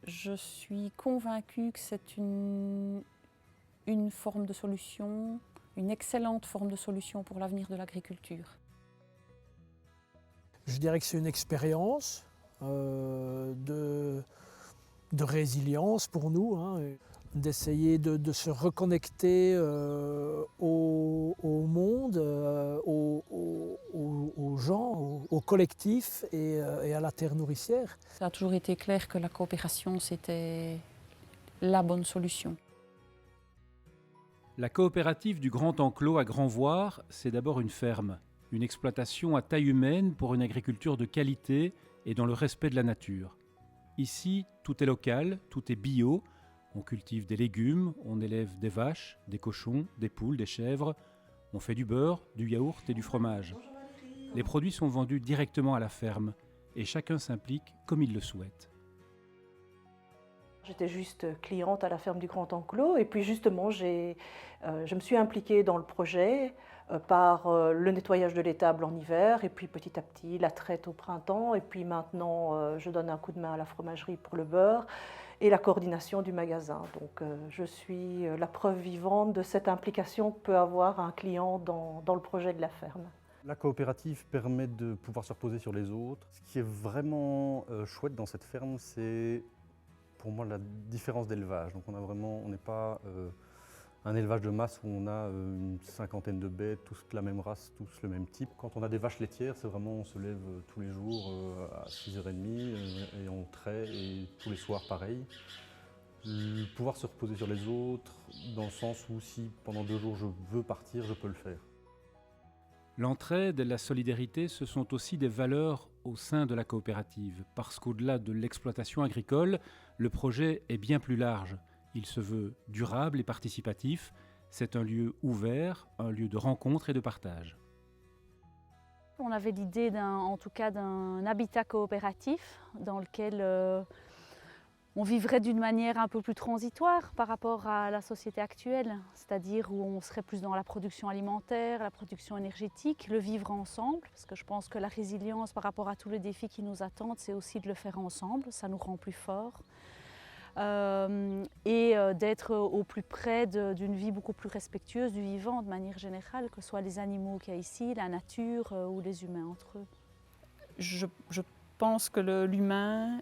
Je suis convaincue que c'est une forme de solution, une excellente forme de solution pour l'avenir de l'agriculture. Je dirais que c'est une expérience de résilience pour nous, hein, d'essayer de se reconnecter au monde, aux gens, au collectif et à la terre nourricière. Ça a toujours été clair que la coopération, c'était la bonne solution. La coopérative du Grand Enclos à Grandvoire, c'est d'abord une ferme, une exploitation à taille humaine pour une agriculture de qualité et dans le respect de la nature. Ici, tout est local, tout est bio. On cultive des légumes, on élève des vaches, des cochons, des poules, des chèvres. On fait du beurre, du yaourt et du fromage. Les produits sont vendus directement à la ferme et chacun s'implique comme il le souhaite. J'étais juste cliente à la ferme du Grand Enclos et puis justement je me suis impliquée dans le projet par le nettoyage de l'étable en hiver et puis petit à petit la traite au printemps et puis maintenant je donne un coup de main à la fromagerie pour le beurre et la coordination du magasin. Donc je suis la preuve vivante de cette implication que peut avoir un client dans le projet de la ferme. La coopérative permet de pouvoir se reposer sur les autres. Ce qui est vraiment chouette dans cette ferme, c'est pour moi la différence d'élevage. Donc on n'est pas un élevage de masse où on a une cinquantaine de bêtes, tous de la même race, tous le même type. Quand on a des vaches laitières, c'est vraiment on se lève tous les jours à 6h30 et on traite et tous les soirs pareil. Pouvoir se reposer sur les autres dans le sens où si pendant 2 jours je veux partir, je peux le faire. L'entraide et la solidarité, ce sont aussi des valeurs au sein de la coopérative, parce qu'au-delà de l'exploitation agricole, le projet est bien plus large. Il se veut durable et participatif. C'est un lieu ouvert, un lieu de rencontre et de partage. On avait l'idée d'un habitat coopératif dans lequel on vivrait d'une manière un peu plus transitoire par rapport à la société actuelle, c'est-à-dire où on serait plus dans la production alimentaire, la production énergétique, le vivre ensemble, parce que je pense que la résilience par rapport à tous les défis qui nous attendent, c'est aussi de le faire ensemble, ça nous rend plus forts. D'être au plus près d'une vie beaucoup plus respectueuse du vivant de manière générale, que ce soit les animaux qu'il y a ici, la nature ou les humains entre eux. Je pense que l'humain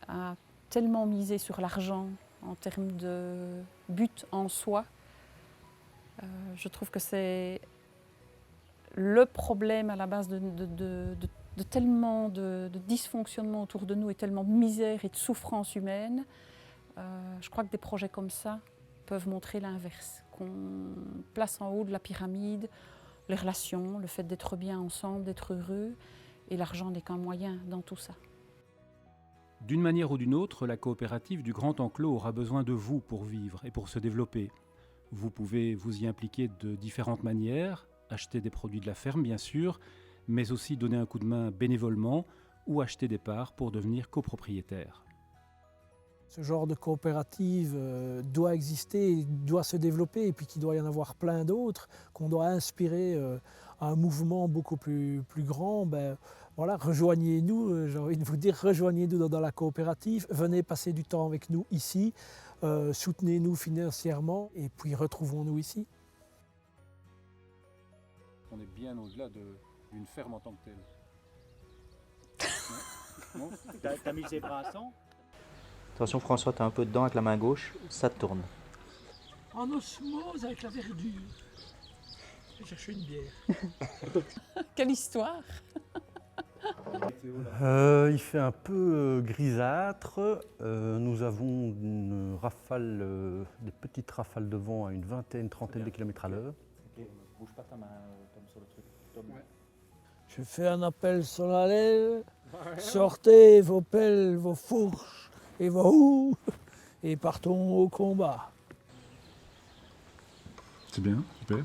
a tellement misé sur l'argent en termes de but en soi. Je trouve que c'est le problème à la base de tellement de dysfonctionnement autour de nous et tellement de misère et de souffrance humaine. Je crois que des projets comme ça peuvent montrer l'inverse, qu'on place en haut de la pyramide les relations, le fait d'être bien ensemble, d'être heureux, et l'argent n'est qu'un moyen dans tout ça. D'une manière ou d'une autre, la coopérative du Grand Enclos aura besoin de vous pour vivre et pour se développer. Vous pouvez vous y impliquer de différentes manières, acheter des produits de la ferme bien sûr, mais aussi donner un coup de main bénévolement ou acheter des parts pour devenir copropriétaire. Ce genre de coopérative doit exister, doit se développer et puis qu'il doit y en avoir plein d'autres, qu'on doit inspirer à un mouvement beaucoup plus grand. Voilà, rejoignez-nous, j'ai envie de vous dire, rejoignez-nous dans la coopérative, venez passer du temps avec nous ici, soutenez-nous financièrement et puis retrouvons-nous ici. On est bien au-delà d'une ferme en tant que telle. Non. T'as mis ses bras à 100 ? Attention François, t'as un peu dedans avec la main gauche, ça tourne. En osmose avec la verdure. Je vais chercher une bière. Quelle histoire! Il fait un peu grisâtre. Nous avons une rafale, des petites rafales de vent à une vingtaine, trentaine de kilomètres à l'heure. Ok, bouge pas ta main, Tom, sur le truc. Tom. Ouais. Je fais un appel solennel. Sortez vos pelles, vos fourches et vos houes et partons au combat. C'est bien, super.